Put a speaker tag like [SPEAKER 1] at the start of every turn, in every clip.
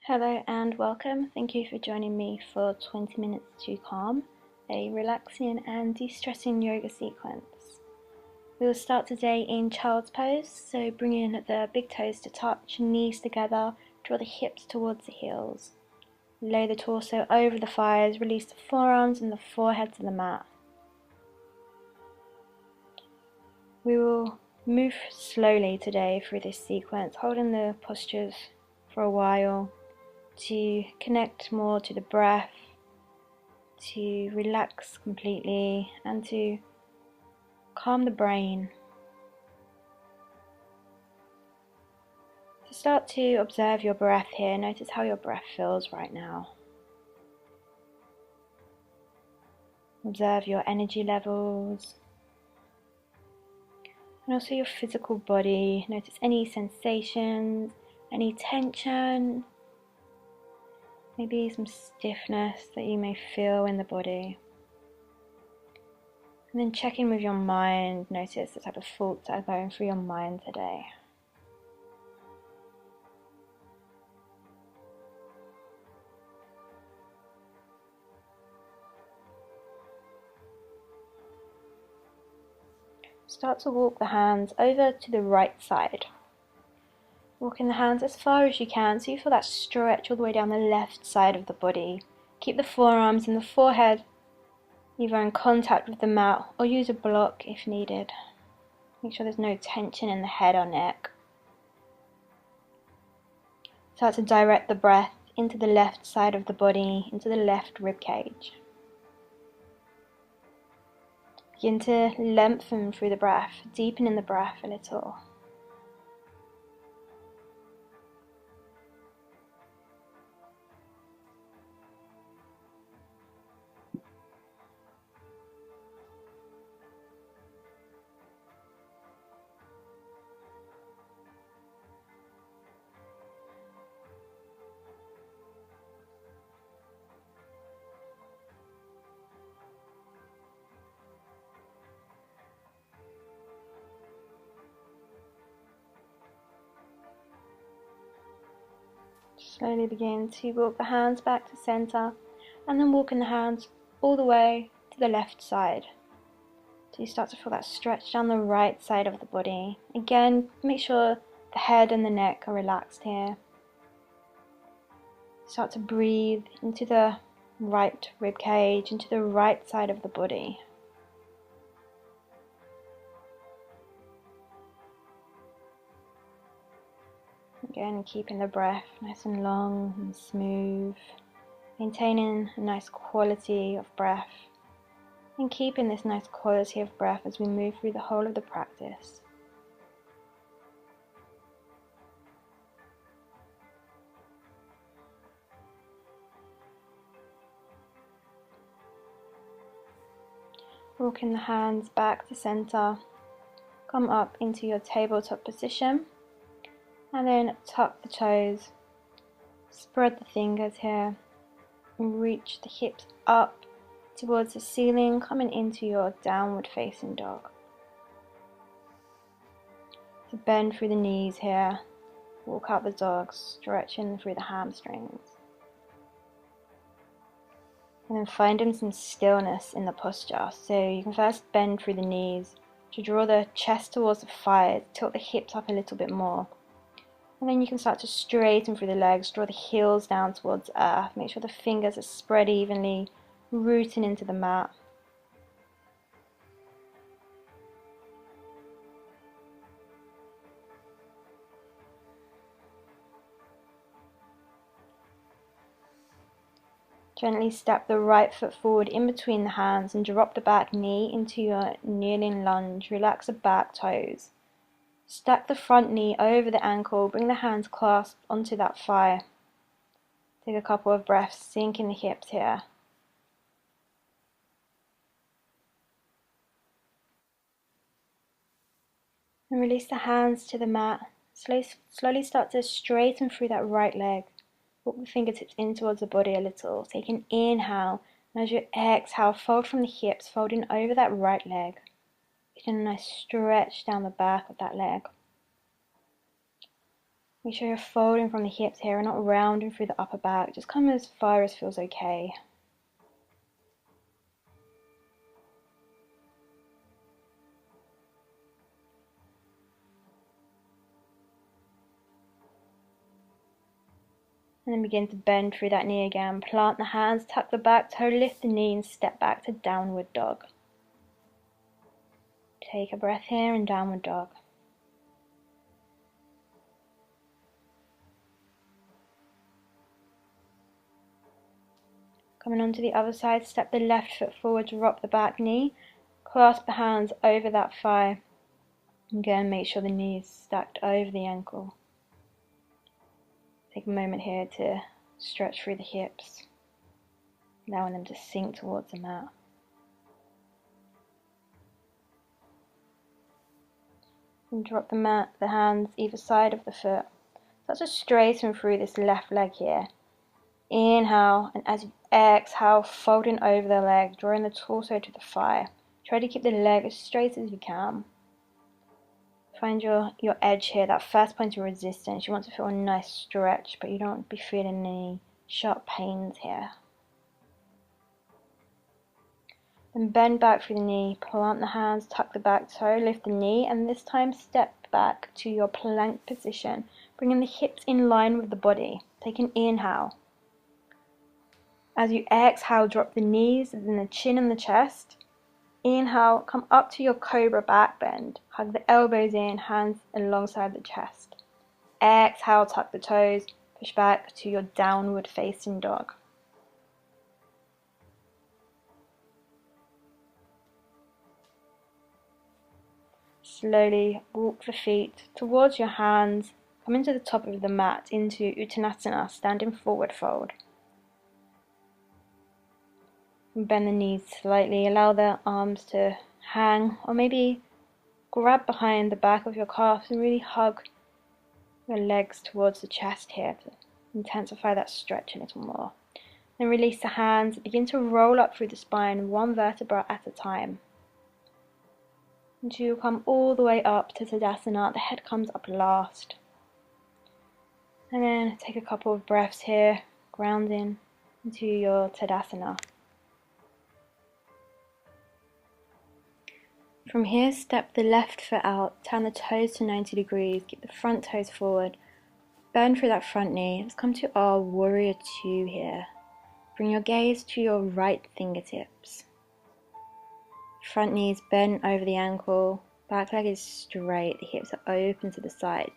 [SPEAKER 1] Hello and welcome. Thank you for joining me for 20 minutes to calm, a relaxing and de-stressing yoga sequence. We will start today in child's pose, so bring in the big toes to touch, knees together, draw the hips towards the heels. Lay the torso over the thighs, release the forearms and the forehead to the mat. We will move slowly today through this sequence, holding the postures for a while to connect more to the breath, to relax completely, and to calm the brain. To start to observe your breath here, notice how your breath feels right now. Observe your energy levels and also your physical body. Notice any sensations, any tension, maybe some stiffness that you may feel in the body. And then check in with your mind. Notice the type of thoughts that are going through your mind today. Start to walk the hands over to the right side. Walking the hands as far as you can so you feel that stretch all the way down the left side of the body. Keep the forearms and the forehead either in contact with the mat or use a block if needed. Make sure there's no tension in the head or neck. Start to direct the breath into the left side of the body, into the left rib cage. Begin to lengthen through the breath, deepen in the breath a little. Slowly begin to walk the hands back to center and then walking the hands all the way to the left side. So you start to feel that stretch down the right side of the body. Again, make sure the head and the neck are relaxed here. Start to breathe into the right rib cage, into the right side of the body. Again, keeping the breath nice and long and smooth, maintaining a nice quality of breath, and keeping this nice quality of breath as we move through the whole of the practice. Walking the hands back to center, come up into your tabletop position, and then tuck the toes, spread the fingers here, and reach the hips up towards the ceiling, coming into your downward facing dog. So bend through the knees here, walk out the dog, stretching through the hamstrings. And then finding some stillness in the posture. So you can first bend through the knees to draw the chest towards the thighs, tilt the hips up a little bit more. And then you can start to straighten through the legs, draw the heels down towards earth. Make sure the fingers are spread evenly, rooting into the mat. Gently step the right foot forward in between the hands and drop the back knee into your kneeling lunge. Relax the back toes. Stack the front knee over the ankle, bring the hands clasped onto that thigh. Take a couple of breaths, sinking the hips here. And release the hands to the mat. Slowly start to straighten through that right leg. Walk the fingertips in towards the body a little. Take an inhale, and as you exhale, fold from the hips, folding over that right leg. Getting a nice stretch down the back of that leg. Make sure you're folding from the hips here and not rounding through the upper back. Just come as far as feels okay. And then begin to bend through that knee again. Plant the hands, tuck the back toe, lift the knee and step back to downward dog. Take a breath here in downward dog. Coming on to the other side, step the left foot forward, drop the back knee, clasp the hands over that thigh. Again, make sure the knee is stacked over the ankle. Take a moment here to stretch through the hips, allowing them to sink towards the mat. And drop the hands either side of the foot. Start to straighten through this left leg here. Inhale, and as you exhale, folding over the leg, drawing the torso to the thigh. Try to keep the leg as straight as you can. Find your edge here, that first point of resistance. You want to feel a nice stretch, but you don't want to be feeling any sharp pains here. Then bend back through the knee, plant the hands, tuck the back toe, lift the knee, and this time step back to your plank position, bringing the hips in line with the body. Take an inhale. As you exhale, drop the knees and then the chin and the chest. Inhale, come up to your cobra back bend. Hug the elbows in, hands alongside the chest. Exhale, tuck the toes, push back to your downward facing dog. Slowly walk the feet towards your hands. Come into the top of the mat, into Uttanasana, standing forward fold. And bend the knees slightly, allow the arms to hang, or maybe grab behind the back of your calves and really hug your legs towards the chest here to intensify that stretch a little more. Then release the hands, begin to roll up through the spine, one vertebra at a time. Until you come all the way up to Tadasana, the head comes up last. And then take a couple of breaths here, grounding into your Tadasana. From here, step the left foot out, turn the toes to 90 degrees, keep the front toes forward, bend through that front knee. Let's come to our warrior two here. Bring your gaze to your right fingertips. Front knee is bent over the ankle, back leg is straight, the hips are open to the side.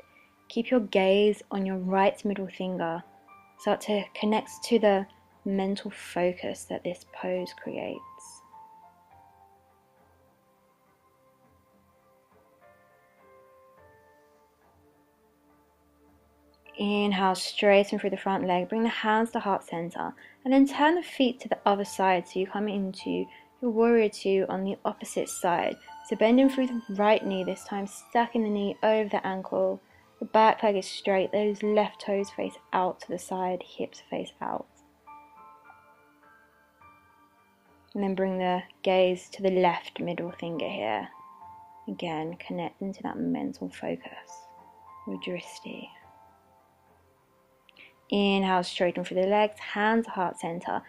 [SPEAKER 1] Keep your gaze on your right middle finger. Start to connect to the mental focus that this pose creates. Inhale, straighten through the front leg, bring the hands to heart center, and then turn the feet to the other side so you come into your warrior two on the opposite side. So bending through the right knee this time, stacking the knee over the ankle, the back leg is straight, those left toes face out to the side, hips face out. And then bring the gaze to the left middle finger here. Again, connecting to that mental focus, your drishti. Inhale, straighten through the legs, hands to heart center.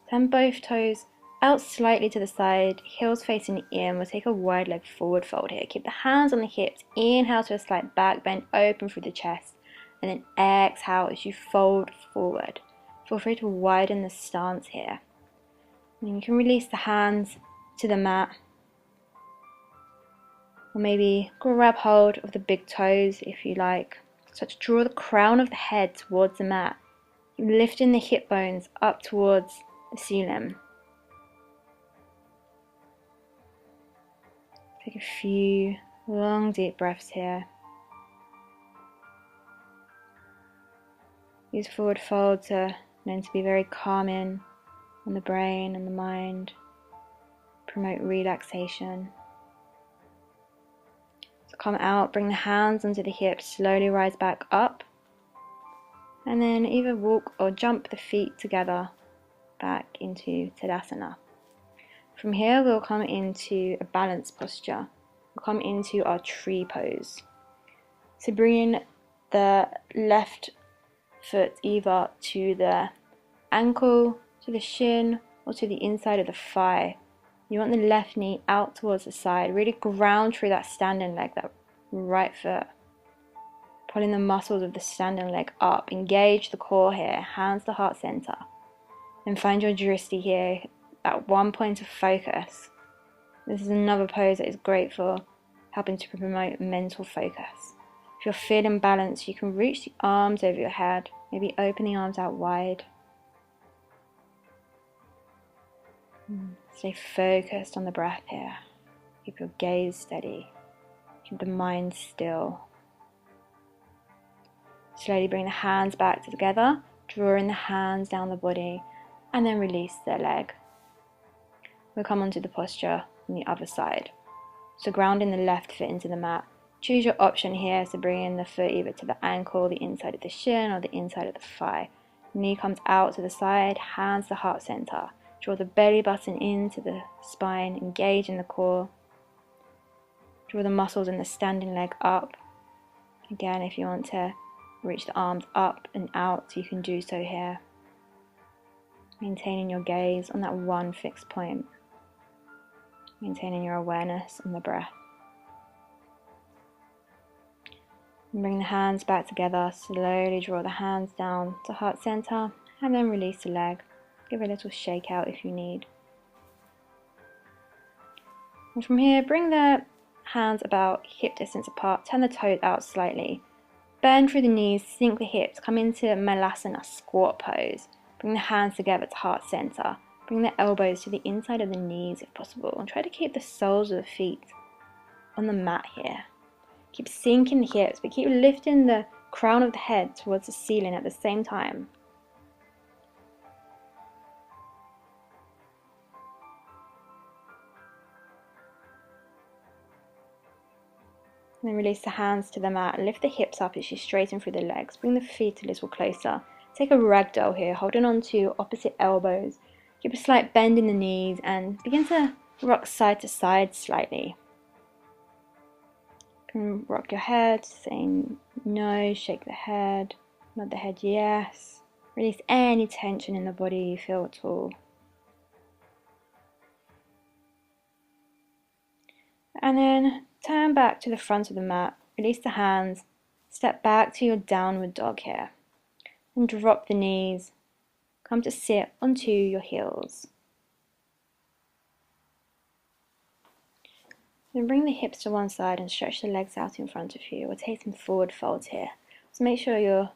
[SPEAKER 1] Turn both toes out slightly to the side, heels facing in. We'll take a wide leg forward fold here. Keep the hands on the hips. Inhale to a slight back bend, open through the chest. And then exhale as you fold forward. Feel free to widen the stance here. And you can release the hands to the mat. Or maybe grab hold of the big toes if you like. So to draw the crown of the head towards the mat, lifting the hip bones up towards the ceiling. Take a few long deep breaths here. These forward folds are known to be very calming on the brain and the mind, promote relaxation. So come out, bring the hands onto the hips, slowly rise back up, and then either walk or jump the feet together back into Tadasana. From here we'll come into a balanced posture. We'll come into our tree pose. So bringing the left foot either to the ankle, to the shin, or to the inside of the thigh. You want the left knee out towards the side. Really ground through that standing leg, that right foot. Pulling the muscles of the standing leg up. Engage the core here, hands to heart center. And find your drishti here, that one point of focus. This is another pose that is great for helping to promote mental focus. If you're feeling balanced, you can reach the arms over your head. Maybe open the arms out wide. Stay focused on the breath here. Keep your gaze steady. Keep the mind still. Slowly bring the hands back together, drawing the hands down the body, and then release the leg. We'll come onto the posture on the other side. So grounding the left foot into the mat. Choose your option here, so bring in the foot either to the ankle, the inside of the shin, or the inside of the thigh. Knee comes out to the side, hands to heart center. Draw the belly button into the spine, engage in the core. Draw the muscles in the standing leg up. Again, if you want to reach the arms up and out, you can do so here. Maintaining your gaze on that one fixed point. Maintaining your awareness on the breath. And bring the hands back together. Slowly draw the hands down to heart center and then release the leg. Give a little shake out if you need. And from here, bring the hands about hip distance apart. Turn the toes out slightly. Bend through the knees, sink the hips. Come into Malasana squat pose. Bring the hands together to heart center. Bring the elbows to the inside of the knees if possible. And try to keep the soles of the feet on the mat here. Keep sinking the hips, but keep lifting the crown of the head towards the ceiling at the same time. And then release the hands to the mat. Lift the hips up as you straighten through the legs. Bring the feet a little closer. Take a ragdoll here, holding on to opposite elbows. Keep a slight bend in the knees and begin to rock side to side slightly. You can rock your head, saying no, shake the head, nod the head yes. Release any tension in the body you feel at all. And then turn back to the front of the mat, release the hands, step back to your downward dog here, and drop the knees, come to sit onto your heels. Then bring the hips to one side and stretch the legs out in front of you. We'll take some forward folds here. So make sure you're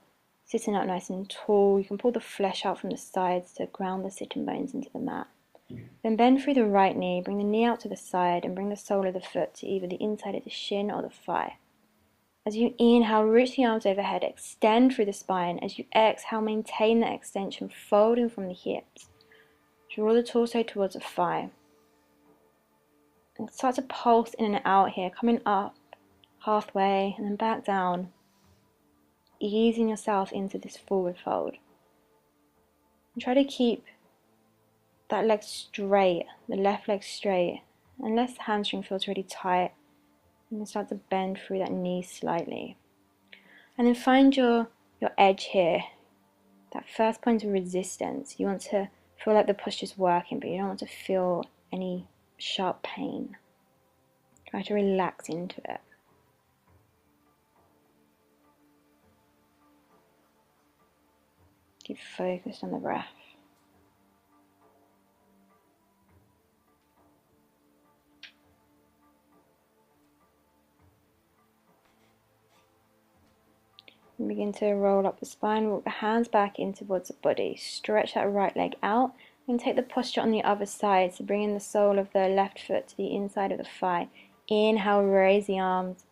[SPEAKER 1] sitting up nice and tall. You can pull the flesh out from the sides to ground the sitting bones into the mat. Then bend through the right knee, bring the knee out to the side and bring the sole of the foot to either the inside of the shin or the thigh. As you inhale, reach the arms overhead, extend through the spine. As you exhale, maintain that extension, folding from the hips. Draw the torso towards the thigh. And start to pulse in and out here, coming up halfway and then back down. Easing yourself into this forward fold. And try to keep that leg straight, the left leg straight, unless the hamstring feels really tight. And then start to bend through that knee slightly. And then find your edge here, that first point of resistance. You want to feel like the posture's working, but you don't want to feel any sharp pain. Try to relax into it. Keep focused on the breath. And begin to roll up the spine, walk the hands back in towards the body. Stretch that right leg out and take the posture on the other side. So bring in the sole of the left foot to the inside of the thigh. Inhale, raise the arms.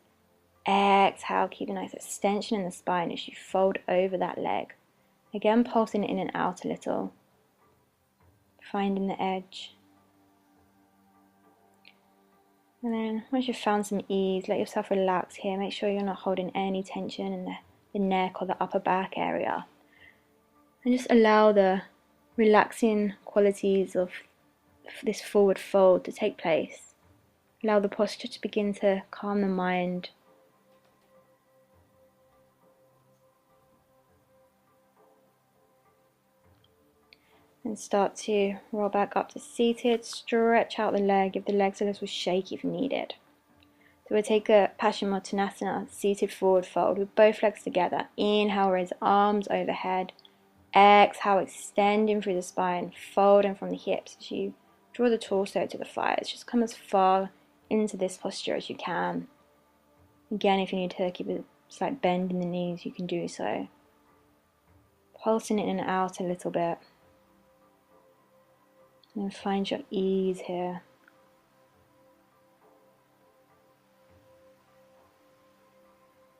[SPEAKER 1] Exhale, keep a nice extension in the spine as you fold over that leg. Again, pulsing in and out a little. Finding the edge. And then once you've found some ease, let yourself relax here. Make sure you're not holding any tension in the neck or the upper back area. And just allow the relaxing qualities of this forward fold to take place. Allow the posture to begin to calm the mind. And start to roll back up to seated. Stretch out the leg, give the legs a little shake if needed. So we'll take a Paschimottanasana, seated forward fold with both legs together. Inhale, raise arms overhead. Exhale, extending through the spine, folding from the hips as you draw the torso to the thighs. Just come as far into this posture as you can. Again, if you need to keep a slight bend in the knees, you can do so. Pulsing in and out a little bit. And find your ease here.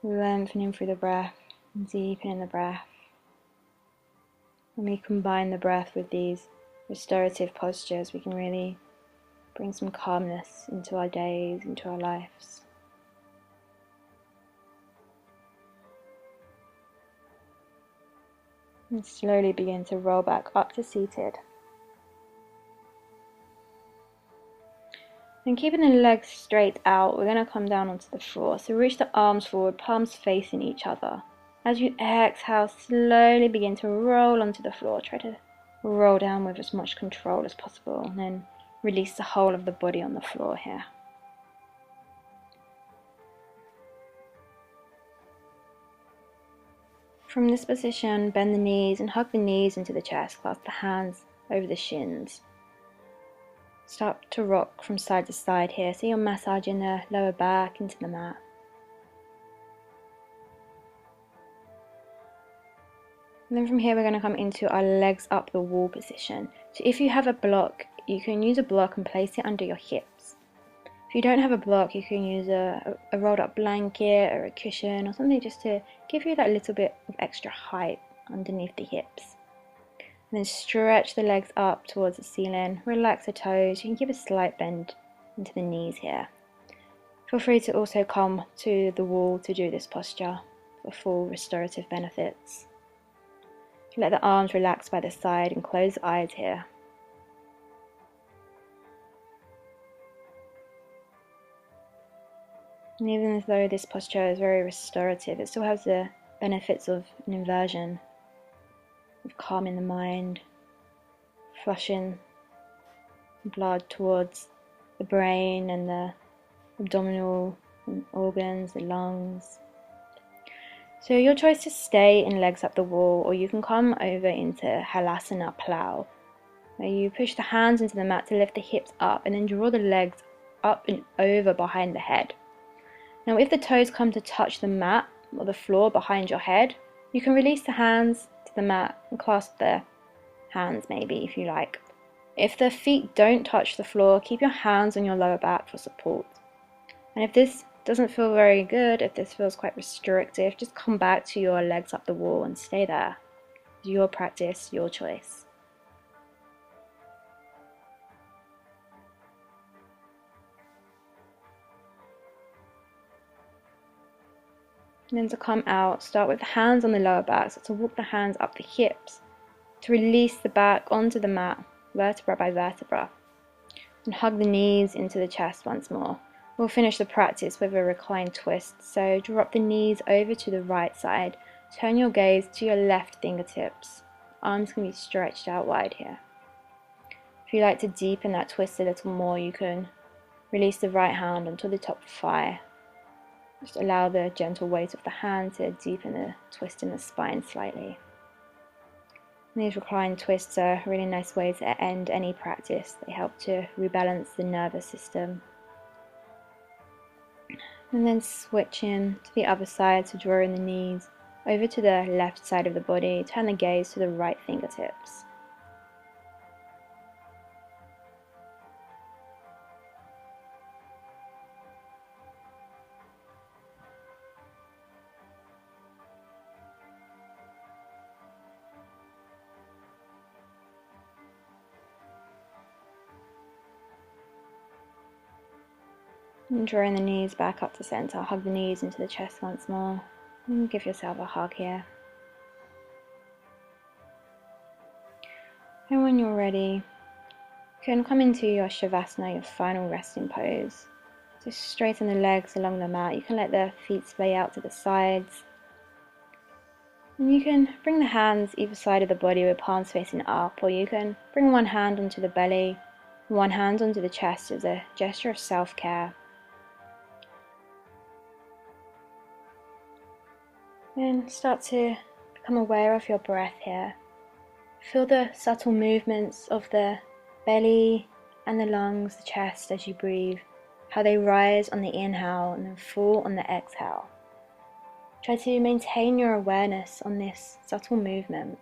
[SPEAKER 1] Lengthening through the breath, deepening the breath. When we combine the breath with these restorative postures, we can really bring some calmness into our days, into our lives. And slowly begin to roll back up to seated. And keeping the legs straight out, we're going to come down onto the floor. So reach the arms forward, palms facing each other. As you exhale, slowly begin to roll onto the floor. Try to roll down with as much control as possible, and then release the whole of the body on the floor here. From this position, bend the knees and hug the knees into the chest. Clasp the hands over the shins. Start to rock from side to side here, so you're massaging the lower back into the mat. And then from here we're going to come into our legs up the wall position. So if you have a block, you can use a block and place it under your hips. If you don't have a block, you can use a rolled up blanket or a cushion or something just to give you that little bit of extra height underneath the hips. And then stretch the legs up towards the ceiling, relax the toes. You can give a slight bend into the knees here. Feel free to also come to the wall to do this posture for full restorative benefits. Let the arms relax by the side and close the eyes here. And even though this posture is very restorative, it still has the benefits of an inversion, of calming the mind, flushing blood towards the brain and the abdominal organs, the lungs. So your choice to stay in legs up the wall, or you can come over into Halasana plough, where you push the hands into the mat to lift the hips up and then draw the legs up and over behind the head. Now if the toes come to touch the mat or the floor behind your head, you can release the hands to the mat and clasp the hands maybe if you like. If the feet don't touch the floor, keep your hands on your lower back for support. And if this doesn't feel very good, if this feels quite restrictive, just come back to your legs up the wall and stay there. Your practice, your choice. And then to come out, start with the hands on the lower back, so to walk the hands up the hips, to release the back onto the mat, vertebra by vertebra, and hug the knees into the chest once more. We'll finish the practice with a reclined twist, so drop the knees over to the right side, turn your gaze to your left fingertips. Arms can be stretched out wide here. If you like to deepen that twist a little more, you can release the right hand onto the top thigh. Just allow the gentle weight of the hand to deepen the twist in the spine slightly. And these reclined twists are a really nice way to end any practice. They help to rebalance the nervous system. And then switching to the other side, so drawing the knees over to the left side of the body, turn the gaze to the right fingertips. And drawing the knees back up to center, hug the knees into the chest once more, and give yourself a hug here. And when you're ready, you can come into your Shavasana, your final resting pose. Just straighten the legs along the mat. You can let the feet splay out to the sides. And you can bring the hands either side of the body with palms facing up, or you can bring one hand onto the belly, one hand onto the chest as a gesture of self-care. And start to become aware of your breath here. Feel the subtle movements of the belly and the lungs, the chest as you breathe, how they rise on the inhale and then fall on the exhale. Try to maintain your awareness on this subtle movement.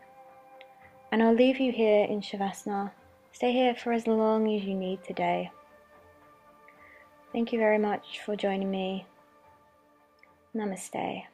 [SPEAKER 1] And I'll leave you here in Shavasana. Stay here for as long as you need today. Thank you very much for joining me. Namaste.